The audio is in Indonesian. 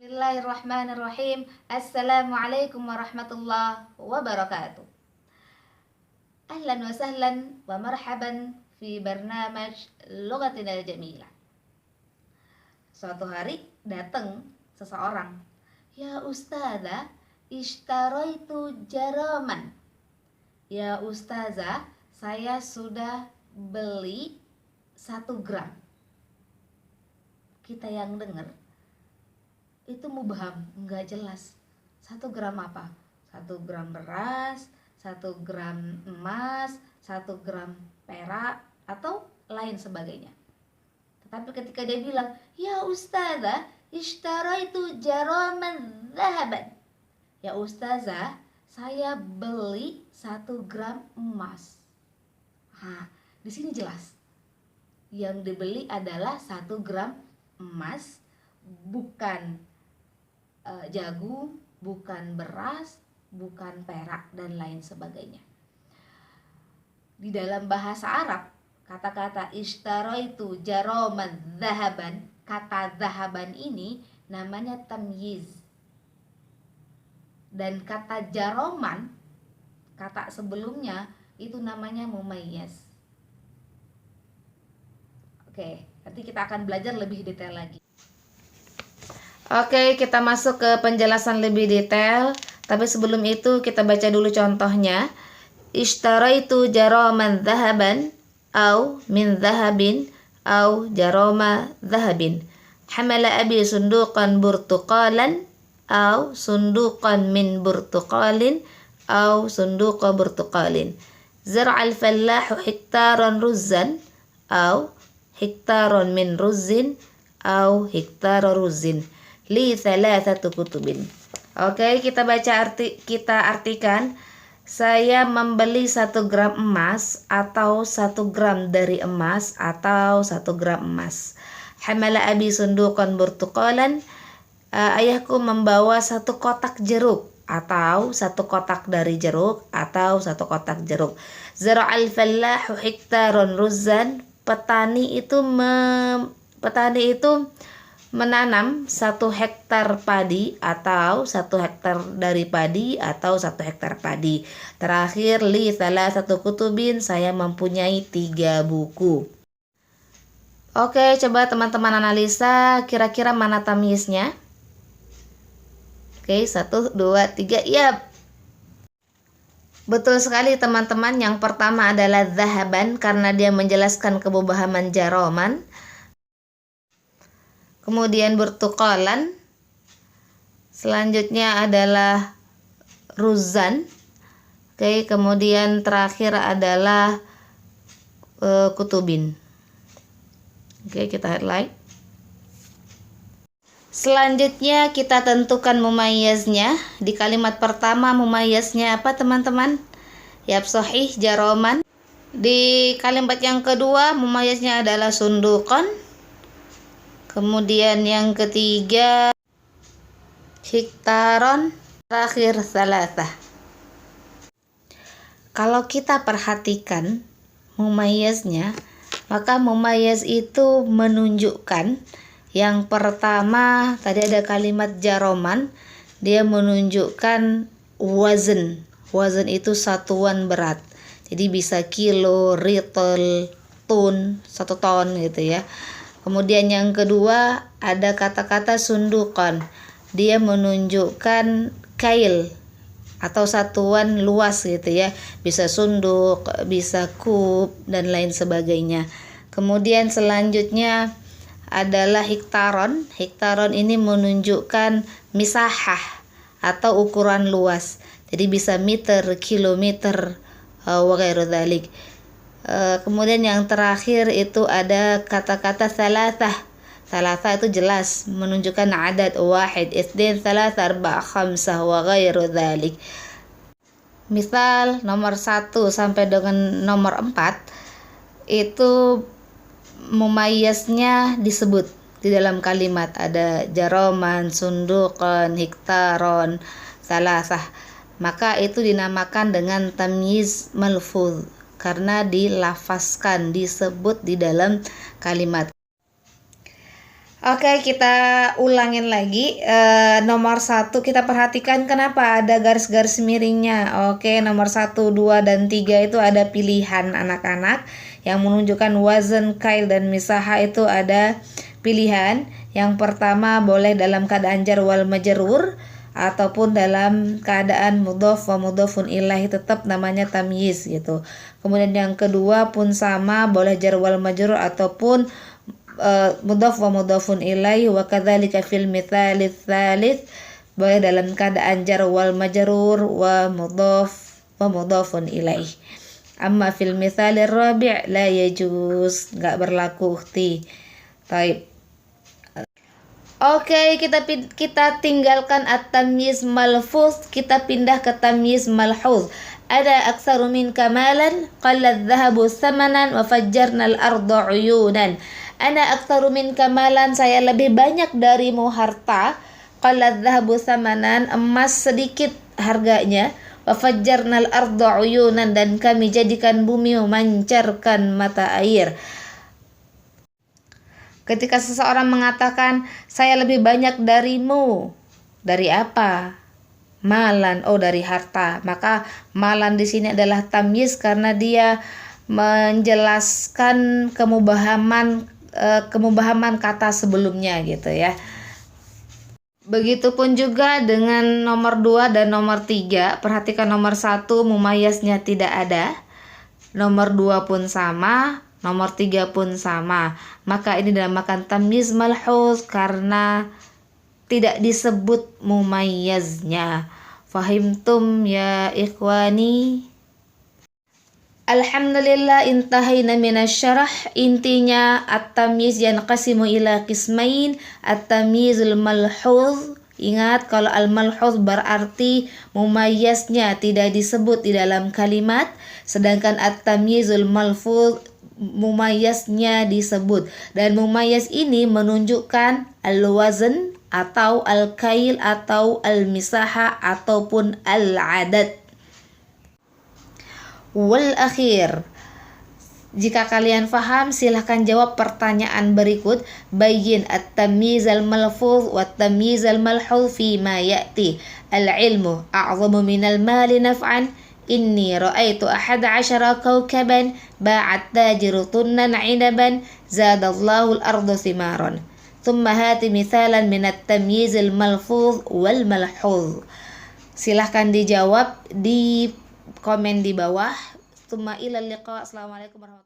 Bismillahirrahmanirrahim. Assalamualaikum warahmatullahi wabarakatuh. Ahlan wa sahlan wa marhaban fi barnamaj Lughatina Jamilah. Suatu hari datang seseorang, "Ya ustazah, ishtaraitu jaraman." Ya ustazah, saya sudah beli 1 gram. Kita yang dengar itu mubham, nggak jelas. 1 gram apa? 1 gram beras, 1 gram emas, 1 gram perak, atau lain sebagainya. Tetapi ketika dia bilang, "Ya ustazah, ishtaraitu jaraman dhahaban." Ya ustazah, saya beli 1 gram emas. Di sini jelas. Yang dibeli adalah 1 gram emas, bukan jagung, bukan beras, bukan perak, dan lain sebagainya. Di dalam bahasa Arab, kata-kata ishtaraitu jaraman dhahaban, kata dhahaban ini namanya tamyiz. Dan kata jaroman, kata sebelumnya, itu namanya mumayyaz. Oke, nanti kita akan belajar lebih detail lagi. Oke, kita masuk ke penjelasan lebih detail. Tapi sebelum itu kita baca dulu contohnya. Ishtaraitu jaraman dhahaban au min dhahabin au jarama dhahabin. Hamala abi sunduqan burtuqalan au sunduqan min burtuqalin au sunduqa burtuqalin. Zar'al fallahu hektaran ruzzan au hektaran min ruzzin au hektara ruzzin. Li thalathatu kutubin. Oke, kita artikan. Saya membeli 1 gram emas, atau 1 gram dari emas, atau 1 gram emas. Hamala abi sunduqan burtuqalan. Ayahku membawa 1 kotak jeruk, atau 1 kotak dari jeruk, atau 1 kotak jeruk. Zara'al fallahu hektaron ruzzan. Petani itu menanam 1 hektar padi, atau 1 hektar dari padi, atau 1 hektar padi. Terakhir, li thalathatu kutubin, saya mempunyai 3 buku. Oke, coba teman-teman analisa kira-kira mana tamyiznya. Oke, 1, 2, 3, ya. Betul sekali teman-teman. Yang pertama adalah dhahaban, karena dia menjelaskan kemubahaman jaraman. Kemudian burtuqalan. Selanjutnya adalah ruzzan. Oke, kemudian terakhir adalah kutubin. Oke, kita highlight. Selanjutnya kita tentukan mumayyaznya. Di kalimat pertama mumayyaznya apa teman-teman? Yap, sahih, jaraman. Di kalimat yang kedua mumayyaznya adalah sunduqan. Kemudian yang ketiga hektaron, terakhir thalathah. Kalau kita perhatikan mumayyaznya, maka mumayyaz itu menunjukkan, yang pertama tadi ada kalimat jaraman, dia menunjukkan wazn. Wazn itu satuan berat. Jadi bisa kilo, ritel, tun, 1 ton gitu ya. Kemudian yang kedua ada kata-kata sunduqan. Dia menunjukkan kail atau satuan luas gitu ya. Bisa sunduk, bisa kub, dan lain sebagainya. Kemudian selanjutnya adalah hektaron. Hektaron ini menunjukkan misahah atau ukuran luas. Jadi bisa meter, kilometer, wa ghairu dzalik. Kemudian yang terakhir itu ada kata-kata thalathah. Thalathah itu jelas menunjukkan adad wahid, itsnain, tsalatsa, arba'a, khamsah, wa ghairu dzalik. Misal nomor 1 sampai dengan nomor 4 itu mumayyaznya disebut di dalam kalimat. Ada jaraman, sunduqan, hektaron, thalathah. Maka itu dinamakan dengan tamyiz malfuz, karena dilafazkan, disebut di dalam kalimat. Oke, kita ulangin lagi. Nomor 1 kita perhatikan kenapa ada garis-garis miringnya. Oke, nomor 1, 2, dan 3 itu ada pilihan anak-anak. Yang menunjukkan wazan, kail, dan misaha itu ada pilihan. Yang pertama boleh dalam keadaan jar wal majrur, ataupun dalam keadaan mudhof wa mudhofun ilaih, tetap namanya tamyiz gitu. Kemudian yang kedua pun sama, boleh jar wal majrur ataupun mudhaf wa mudhafun ilaih. Wa kadzalika fil mitsalits tsalits, boleh dalam keadaan jar wal majrur wa mudhafun ilaih. Amma fil mitsalir rabi' la yajuz, enggak berlaku ukhti. Taib. Oke, kita tinggalkan at-tamyiz malfuz, kita pindah ke tamyiz malhuz. Ada aktsaru min kamalan, qalla adh-dhahabu thamanan, wa fajjarna al-arda 'uyunan. Ana aktsaru min kamalan, saya lebih banyak darimu harta. Qalla adh-dhahabu thamanan, emas sedikit harganya. Wa fajjarna al-arda 'uyunan, dan kami jadikan bumi memancarkan mata air. Ketika seseorang mengatakan saya lebih banyak darimu, dari apa? Malan, dari harta. Maka malan di sini adalah tamyiz karena dia menjelaskan kemubahaman kata sebelumnya gitu ya. Begitupun juga dengan nomor 2 dan nomor 3. Perhatikan nomor 1 mumayyaznya tidak ada. Nomor 2 pun sama, nomor 3 pun sama. Maka ini dinamakan tamyiz malhuz karena tidak disebut mumayyaznya. Fahimtum ya ikhwani? Alhamdulillah, intahayna minasyarah. Intinya at-tamyiz yanqasimu ila qismain. At-tamyizul malhuz, ingat kalau al-malhuz berarti mumayyaznya tidak disebut di dalam kalimat, sedangkan at-tamyizul malfuz mumayyaznya disebut. Dan mumayyaz ini menunjukkan al-wazn atau al-kail atau al-misaha ataupun al-adad. Wal akhir, jika kalian faham silahkan jawab pertanyaan berikut. Bayyin at-tamyiz al-malfuz wa at-tamyiz al-malhuz fi ma ya'ti. Al-ilmu a'zamu minal mali naf'an. Inni ra'aitu 11 kawkaban. Ba'at tajiru tunnan 'inaban. Zadallahu al-ardu thimaran. Thumma hati mithalan min at-tamyiz al-malfuz wal malhuz. Silahkan dijawab di komen di bawah. Tsumma ilal liqa. Assalamualaikum warahmatullahi wabarakatuh.